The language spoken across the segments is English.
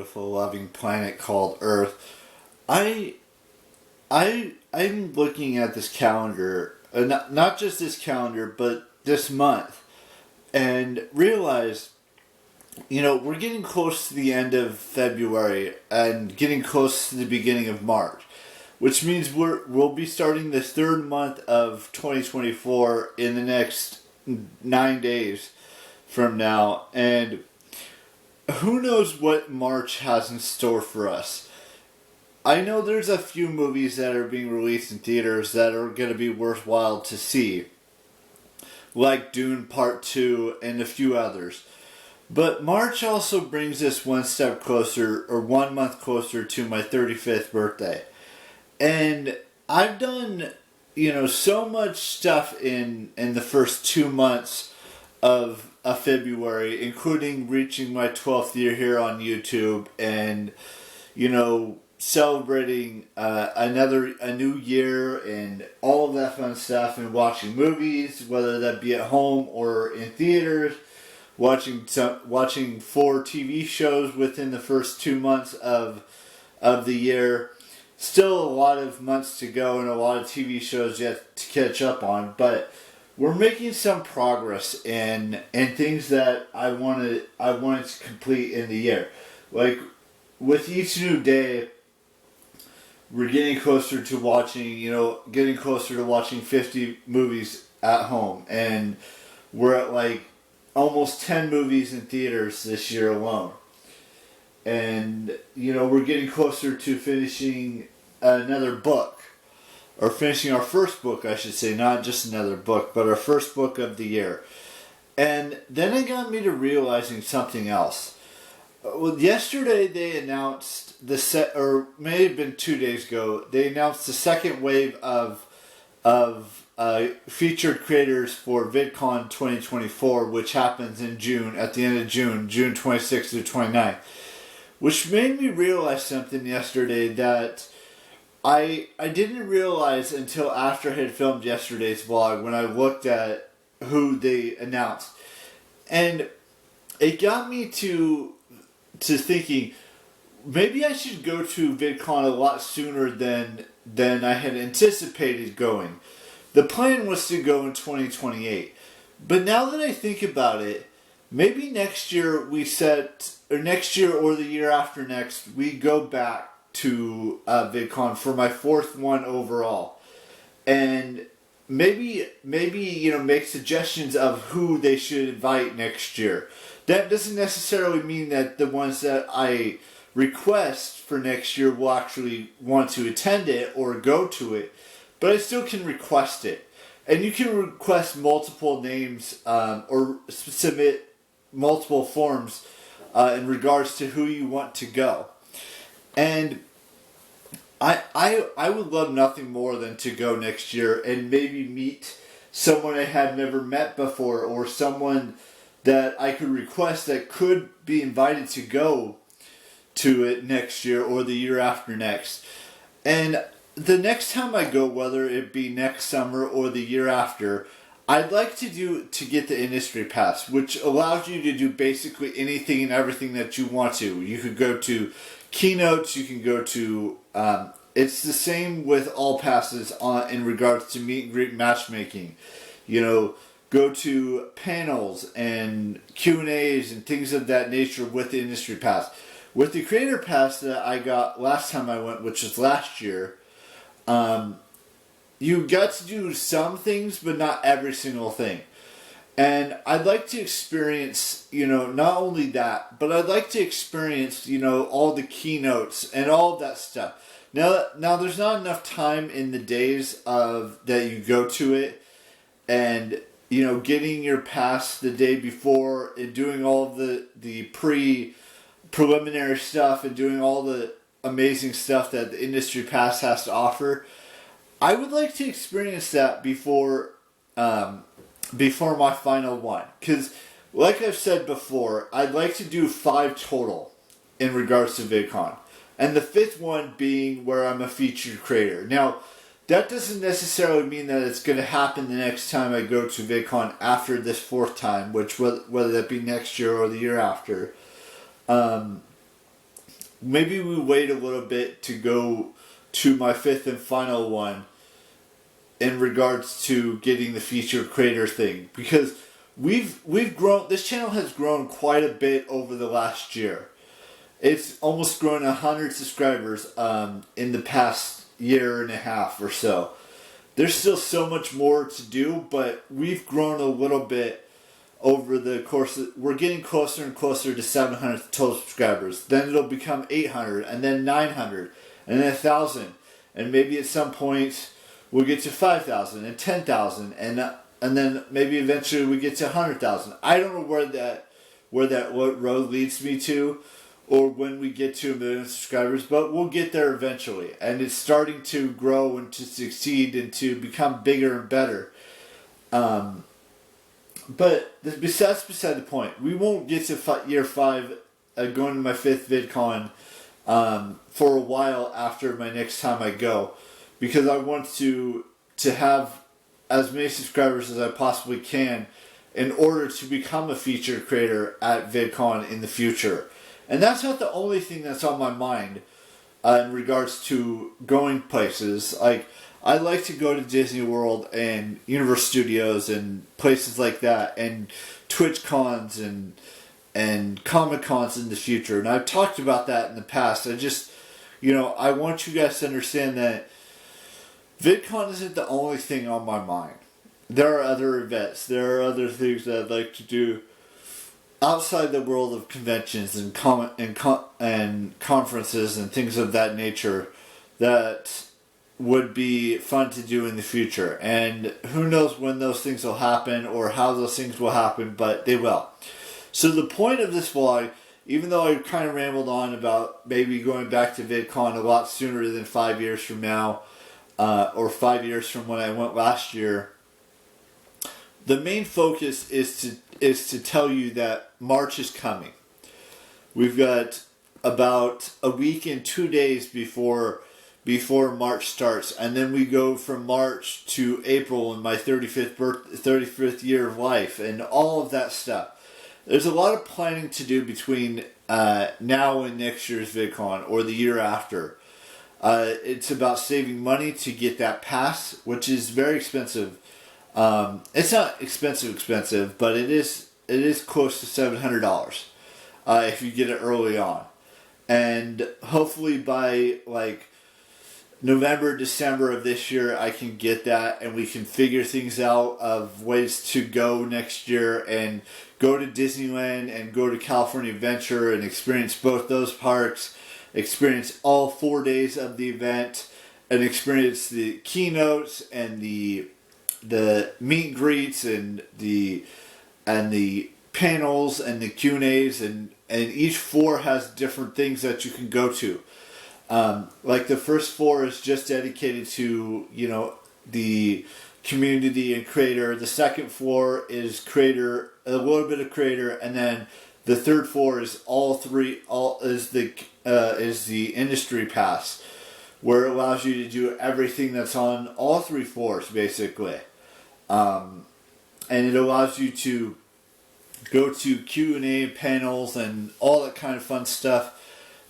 beautiful, loving planet called Earth, I'm looking at this calendar, not just this calendar, but this month, and realize, we're getting close to the end of February and getting close to the beginning of March, which means we'll be starting the third month of 2024 in the next 9 days from now, and who knows what March has in store for us. I know there's a few movies that are being released in theaters that are going to be worthwhile to see, like Dune Part 2 and a few others. But March also brings us one step closer, or 1 month closer to my 35th birthday. And I've done, so much stuff in the first 2 months of February, including reaching my 12th year here on YouTube and, celebrating a new year and all of that fun stuff, and watching movies, whether that be at home or in theaters, watching 4 TV shows within the first 2 months of the year. Still a lot of months to go and a lot of TV shows yet to catch up on, but we're making some progress in things that I wanted to complete in the year. Like, with each new day, we're getting closer to watching 50 movies at home, and we're at like almost 10 movies in theaters this year alone. And, we're getting closer to finishing another book. Or finishing our first book, I should say. Not just another book, but our first book of the year. And then it got me to realizing something else. Well, yesterday they announced or may have been 2 days ago, they announced the second wave of featured creators for VidCon 2024, which happens in June, at the end of June 26th to 29th. Which made me realize something yesterday that I didn't realize until after I had filmed yesterday's vlog, when I looked at who they announced. And it got me to thinking, maybe I should go to VidCon a lot sooner than I had anticipated going. The plan was to go in 2028. But now that I think about it, maybe next year or the year after next, we go back to VidCon for my 4th one overall. And maybe make suggestions of who they should invite next year. That doesn't necessarily mean that the ones that I request for next year will actually want to attend it or go to it, but I still can request it. And you can request multiple names or submit multiple forms in regards to who you want to go. And I would love nothing more than to go next year and maybe meet someone I had never met before, or someone that I could request that could be invited to go to it next year or the year after next. And the next time I go, whether it be next summer or the year after, I'd like to get the industry pass, which allows you to do basically anything and everything that you want to. You could go to keynotes, you can go to, it's the same with all passes in regards to meet and greet matchmaking. Go to panels and Q&As and things of that nature with the industry pass. With the creator pass that I got last time I went, which was last year, you got to do some things, but not every single thing. And I'd like to experience, not only that, but I'd like to experience, all the keynotes and all of that stuff. Now there's not enough time in the days that you go to it, and getting your pass the day before and doing all of the preliminary stuff and doing all the amazing stuff that the industry pass has to offer. I would like to experience that before my final one, because like I've said before, I'd like to do 5 total in regards to VidCon, and the 5th one being where I'm a featured creator. Now, that doesn't necessarily mean that it's going to happen the next time I go to VidCon after this 4th time, which whether that be next year or the year after. maybe we wait a little bit to go to my fifth and final one in regards to getting the featured creator thing, because we've grown. This channel has grown quite a bit over the last year. It's almost grown 100 subscribers in the past year and a half or so. There's still so much more to do, but we've grown a little bit over the course we're getting closer and closer to 700 total subscribers. Then it'll become 800, and then 900, and then 1,000. And maybe at some point we'll get to 5,000 and 10,000, and then maybe eventually we get to 100,000. I don't know what road leads me to, or when we get to 1 million subscribers, but we'll get there eventually. And it's starting to grow and to succeed and to become bigger and better. But that's beside the point. We won't get to year 5, going to my 5th VidCon, for a while after my next time I go, because I want to have as many subscribers as I possibly can in order to become a featured creator at VidCon in the future. And that's not the only thing that's on my mind in regards to going places. Like, I like to go to Disneyworld and Universal Studios and places like that, and Twitch cons and Comic Cons in the future. And I've talked about that in the past. I just, I want you guys to understand that VidCon isn't the only thing on my mind. There are other events. There are other things that I'd like to do outside the world of conventions and conferences and things of that nature that would be fun to do in the future. And who knows when those things will happen or how those things will happen, but they will. So the point of this vlog, even though I kind of rambled on about maybe going back to VidCon a lot sooner than 5 years from now, or 5 years from when I went last year, the main focus is to tell you that March is coming. We've got about a week and 2 days before March starts, and then we go from March to April and my 35th year of life and all of that stuff. There's a lot of planning to do between now and next year's VidCon or the year after. It's about saving money to get that pass, which is very expensive. It's not expensive, but it is close to $700 if you get it early on. And hopefully by November, December of this year, I can get that, and we can figure things out of ways to go next year and go to Disneyland and go to California Adventure and experience both those parks, experience all 4 days of the event, and experience the keynotes and the meet and greets and the panels and the Q&As, and each floor has different things that you can go to. Like the first floor is just dedicated to, the community and creator. The second floor is creator, a little bit of creator, and then the third floor is the industry pass, where it allows you to do everything that's on all 3 floors, basically. And it allows you to go to Q&A panels and all that kind of fun stuff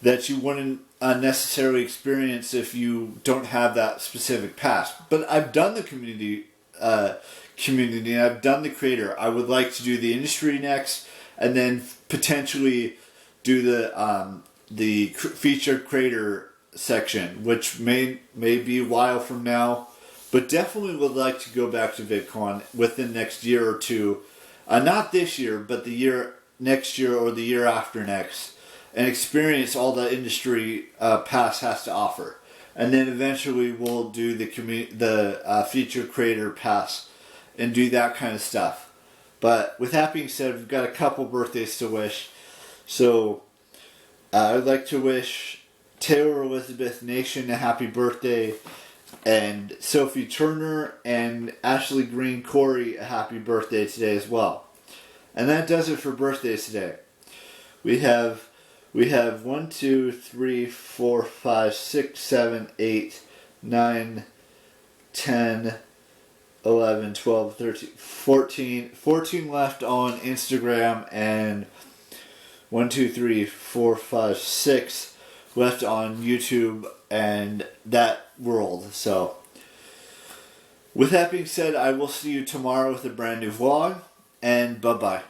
that you wouldn't necessarily experience if you don't have that specific pass. But I've done the community, and I've done the creator. I would like to do the industry next, and then potentially do the featured creator section, which may be a while from now, but definitely would like to go back to VidCon within the next year or two. Not this year, but the year next year or the year after next, and experience all the industry pass has to offer. And then eventually we'll do the featured creator pass and do that kind of stuff. But with that being said, we've got a couple birthdays to wish. So I would like to wish Taylor Elizabeth Nation a happy birthday, and Sophie Turner and Ashley Green Corey a happy birthday today as well. And that does it for birthdays today. We have 1, 2, 3, 4, 5, 6, 7, 8, 9, 10, 11, 12, 13, 14 left on Instagram, and 1, 2, 3, 4, 5, 6 left on YouTube and that world. So, with that being said, I will see you tomorrow with a brand new vlog, and bye-bye.